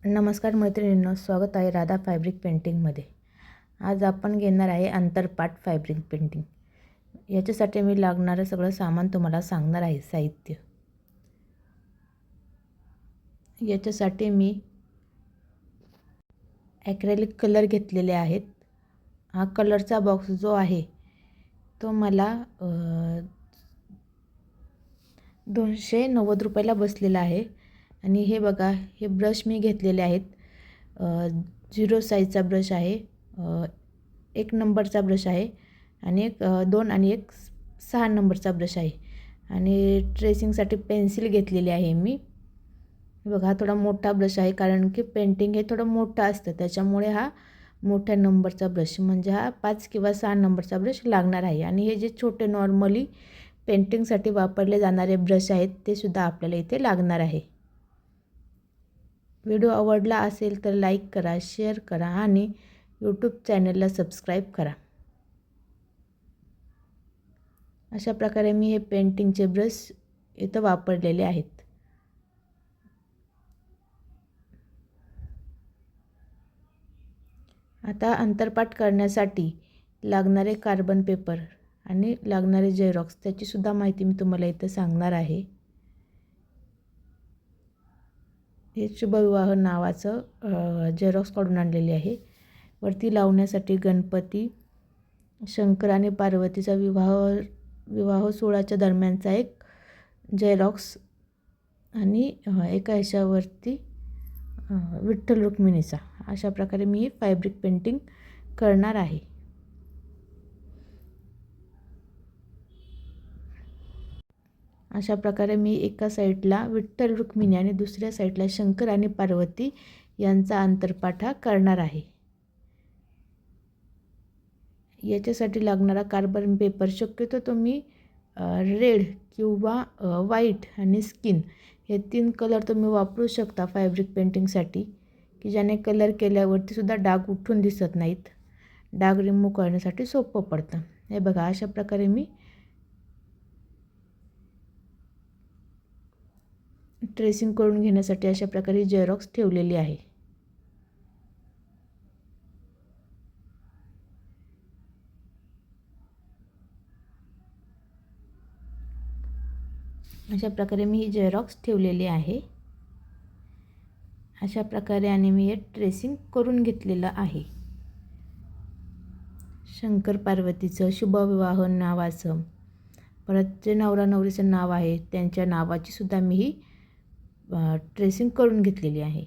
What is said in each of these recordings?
नमस्कार मैत्रिणींनो, स्वागत आहे राधा फॅब्रिक पेंटिंगमध्ये. आज आपण घेणार आहे अंतरपाट फॅब्रिक पेंटिंग. याच्यासाठी मी लागणारं सगळं सामान तुम्हाला सांगणार आहे. साहित्य याच्यासाठी मी ॲक्रेलिक कलर घेतलेले आहेत. हा कलरचा बॉक्स जो आहे तो मला 290 रुपयाला बसलेला आहे. आणि हे बघा, हे ब्रश मी घेतलेले आहेत. 0 साईजचा ब्रश आहे, 1 नंबरचा ब्रश आहे, आणि एक 2 आणि एक 6 नंबरचा ब्रश आहे. आणि ट्रेसिंगसाठी पेन्सिल घेतलेली आहे मी. बघा, हा थोडा मोठा ब्रश आहे, कारण की पेंटिंग हे थोडं मोठं असतं, त्याच्यामुळे हा मोठ्या नंबरचा ब्रश, म्हणजे हा 5 किंवा 6 नंबरचा ब्रश लागणार आहे. आणि हे जे छोटे नॉर्मली पेंटिंगसाठी वापरले जाणारे ब्रश आहेत ते सुद्धा आपल्याला इथे लागणार आहे. व्हिडिओ आवडला असेल तर लाईक करा, शेअर करा आणि यूट्यूब चॅनलला सबस्क्राईब करा. अशा प्रकारे मी हे पेंटिंगचे ब्रश इथं वापरलेले आहेत. आता अंतरपाट करण्यासाठी लागणारे कार्बन पेपर आणि लागणारे झेरॉक्स, त्याची सुद्धा माहिती मी तुम्हाला इथं सांगणार आहे. हे शुभविवाह नावाचं झेरॉक्स काढून आणलेले आहे. वरती लावण्यासाठी गणपती, शंकर आणि पार्वतीचा विवाह सोहळ्याच्या दरम्यानचा एक झेरॉक्स, आणि एका ह्याच्यावरती विठ्ठल रुक्मिणीचा. अशा प्रकारे मी फॅब्रिक पेंटिंग करणार आहे. अशा प्रकारे मी एका साईडला विठ्ठल रुक्मिणी आणि दुसऱ्या साईडला शंकर आणि पार्वती यांचा अंतरपाठ करणार आहे. याच्यासाठी लागणारा कार्बन पेपर शक्यतो तुम्ही रेड किंवा व्हाईट आणि स्किन हे 3 कलर तुम्ही वापरू शकता फॅब्रिक पेंटिंगसाठी, की ज्याने कलर केल्यावरती सुद्धा डाग उठून दिसत नाहीत. डाग रिमूव्ह करण्यासाठी सोपं पडतं. हे बघा, अशा प्रकारे मी ट्रेसिंग करून घेण्यासाठी अशा प्रकारे झेरॉक्स ठेवलेली आहे. अशा प्रकारे मी ही झेरॉक्स ठेवलेली आहे. अशा प्रकारे आणि मी हे ट्रेसिंग करून घेतलेलं आहे. शंकर पार्वतीचं शुभविवाह नावाचं, परत जे नवरा नवरीचं नाव आहे त्यांच्या नावाची सुद्धा मी ही ट्रेसिंग करून घेतलेली आहे.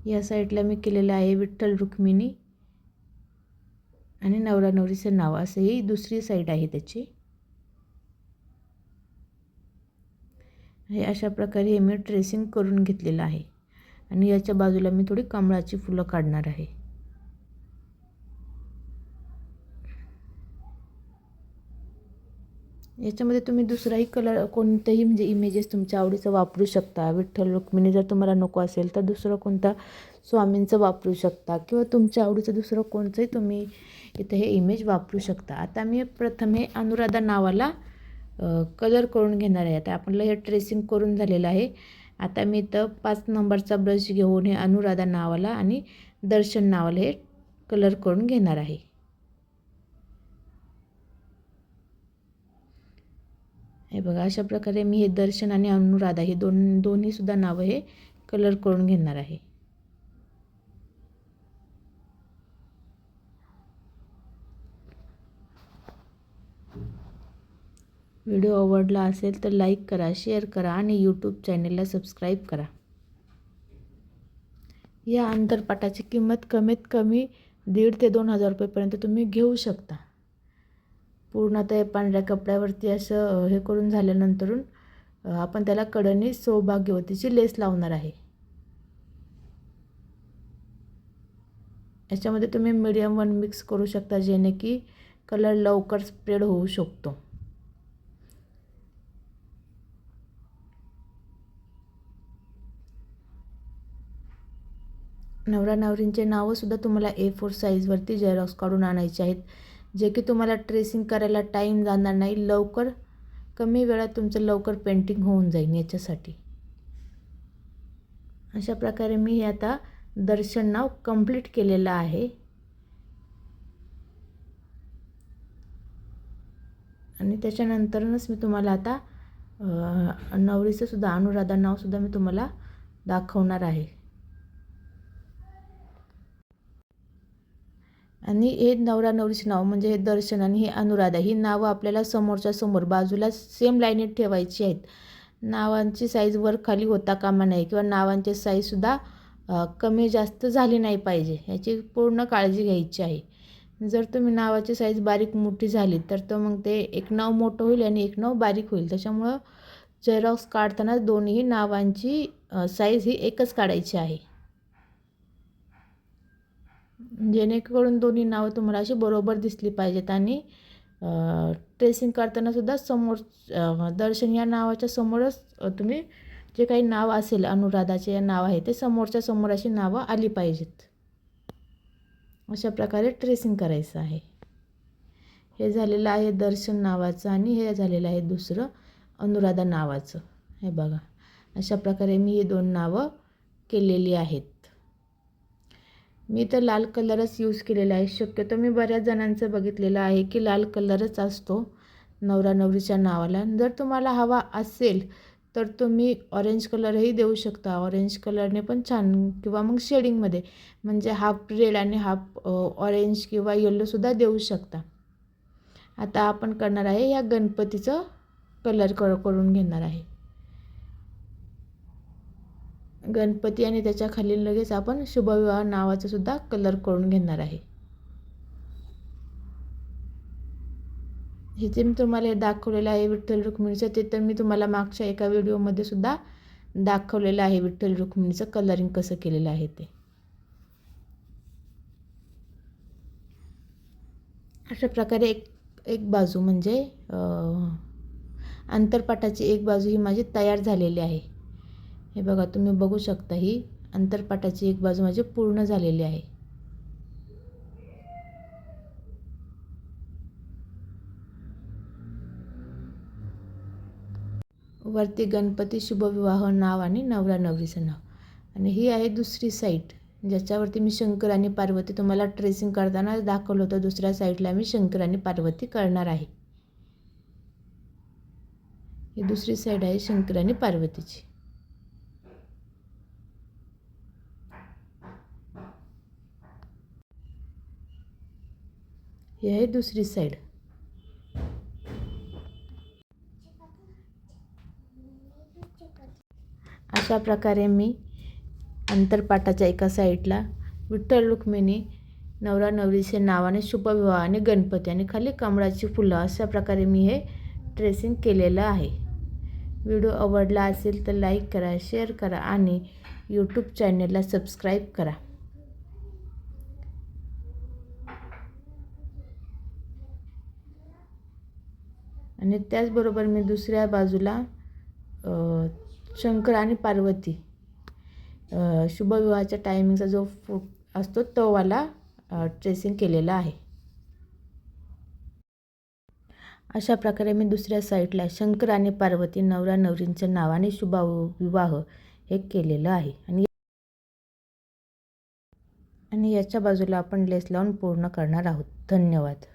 या साईडला मी केलेलं आहे विठ्ठल रुक्मिणी आणि नवरा नवरीचं नाव, असं ही दुसरी साईड आहे त्याची. हे अशा प्रकारे हे मी ट्रेसिंग करून घेतलेलं आहे. आणि याच्या बाजूला मी थोडी कमळाची फुलं काढणार आहे. याच्यामध्ये तुम्ही दुसराही कलर, कोणतंही म्हणजे इमेजेस तुमच्या आवडीचं वापरू शकता. विठ्ठल रुक्मिणी जर तुम्हाला नको असेल तर दुसरं कोणता स्वामींचं वापरू शकता, किंवा तुमच्या आवडीचं दुसरं कोणतंही तुम्ही इथे हे इमेज वापरू शकता. आता मी प्रथम हे अनुराधा नावाला कलर करून घेणार आहे. आता आपल्याला हे ट्रेसिंग करून झालेलं आहे. आता मी इथं 5 नंबरचा ब्रश घेऊन हे अनुराधा नावाला आणि दर्शन नावाला हे कलर करून घेणार आहे. हे बघा, अशा प्रकारे मी हे दर्शन आणि अनुराधा हे दोन्ही सुद्धा नावं हे कलर करून घेणार आहे. व्हिडिओ आवडला असेल तर लाईक करा, शेअर करा आणि यूट्यूब चॅनलला सबस्क्राईब करा. या अंतरपाटाची किंमत कमीत कमी 1,500 ते 2,000 रुपयेपर्यंत तुम्ही घेऊ शकता. पूर्णतः पांढऱ्या कपड्यावरती असं हे करून झाल्यानंतरून आपण त्याला कडेने सौभाग्यवतीची लेस लावणार आहे. याच्यामध्ये तुम्ही मीडियम 1 मिक्स करू शकता, जेणे की कलर लवकर स्प्रेड होऊ शकतो. नवरा नवरींचे नावंसुद्धा तुम्हाला A4 साईजवरती झेरॉक्स काढून आणायचे आहेत. जे की तुम्हाला ट्रेसिंग करायला टाईम जाणार नाही, लवकर कमी वेळात तुमचं लवकर पेंटिंग होऊन जाईल याच्यासाठी. अशा प्रकारे मी हे आता दर्शन नाव कंप्लीट केलेलं आहे. आणि त्याच्यानंतरच मी तुम्हाला आता नवरीचं सुद्धा अनुराधा नावसुद्धा मी तुम्हाला दाखवणार आहे. आणि हे नवरा नवरीचे नाव म्हणजे हे दर्शन आणि हे अनुराधा ही नावं आपल्याला समोरच्या समोर बाजूला सेम लाईनीत ठेवायची आहेत. नावांची साईज वर खाली होता कामा नये किंवा नावांची साईजसुद्धा कमी जास्त झाली नाही पाहिजे, ह्याची पूर्ण काळजी घ्यायची आहे. जर तुम्ही नावाची साईज बारीक मोठी झाली तर मग ते एक नाव मोठं होईल आणि एक नाव बारीक होईल. त्याच्यामुळं झेरॉक्स काढताना दोन्ही नावांची साईज ही एकच काढायची आहे, जेणेकरून दोन्ही नावं तुम्हाला अशी बरोबर दिसली पाहिजेत. आणि ट्रेसिंग करताना सुद्धा समोर दर्शन या नावाच्या समोरच तुम्ही जे काही नाव असेल अनुराधाचे नाव आहे ते समोरच्या समोर अशी नावं आली पाहिजेत. अशा प्रकारे ट्रेसिंग करायचं आहे. हे झालेलं आहे दर्शन नावाचं आणि हे झालेलं आहे दुसरं अनुराधा नावाचं. हे बघा, अशा प्रकारे मी ही दोन नावं केलेली आहेत. मी तर लाल कलरच यूज केलेला आहे. शक्यतो मी बऱ्याच जणांचं बघितलेलं आहे की लाल कलरच असतो नवरा नवरीच्या नावाला. जर तुम्हाला हवा असेल तर तुम्ही ऑरेंज कलरही देऊ शकता. ऑरेंज कलरने पण छान, किंवा मग शेडिंगमध्ये म्हणजे हाफ रेड आणि हाफ ऑरेंज किंवा येल्लोसुद्धा देऊ शकता. आता आपण करणार आहे या गणपतीचं कलर करून घेणार आहे. गणपती आणि त्याच्या खाली लगेच आपण शुभविवाह नावाचं सुद्धा कलर करून घेणार आहे. हे जे मी तुम्हाला हे दाखवलेलं आहे विठ्ठल रुक्मिणीचं, ते तर मी तुम्हाला मागच्या एका व्हिडिओमध्ये सुद्धा दाखवलेलं आहे विठ्ठल रुक्मिणीचं कलरिंग कसं केलेलं आहे ते. अशा प्रकारे एक बाजू म्हणजे अंतरपाटाची एक बाजू ही माझी तयार झालेली आहे. हे बघा, तुम्ही बघू शकता ही अंतरपाटाची एक बाजू माझी पूर्ण झालेली आहे. वरती गणपती शुभविवाह नाव आणि नवरा नवरीचं नाव. आणि ही आहे दुसरी साईड, ज्याच्यावरती मी शंकर आणि पार्वती तुम्हाला ट्रेसिंग करताना दाखवलं होतं. दुसऱ्या साईडला मी शंकर आणि पार्वती करणार आहे. ही दुसरी साईड आहे शंकर आणि पार्वतीची. ही आहे दुसरी साईड. अशा प्रकारे मी अंतरपाटाच्या एका साईडला विठ्ठल रुक्मिणी नवरा नवरीचे नावाने शुभविवाह आणि गणपती आणि खाली कमळाची फुलं, अशा प्रकारे मी हे ट्रेसिंग केलेलं आहे. व्हिडिओ आवडला असेल तर लाईक करा, शेअर करा आणि यूट्यूब चॅनलला सबस्क्राईब करा. आणि त्याचबरोबर मी दुसऱ्या बाजूला शंकर आणि पार्वती शुभविवाहाच्या टायमिंगचा जो असतो तो वाला ट्रेसिंग केलेला आहे. अशा प्रकारे मी दुसऱ्या साईडला शंकर आणि पार्वती नवरा नवरींच्या नावाने शुभविवाह हे केलेलं आहे. आणि याच्या बाजूला आपण लेस लावून पूर्ण करणार आहोत. धन्यवाद.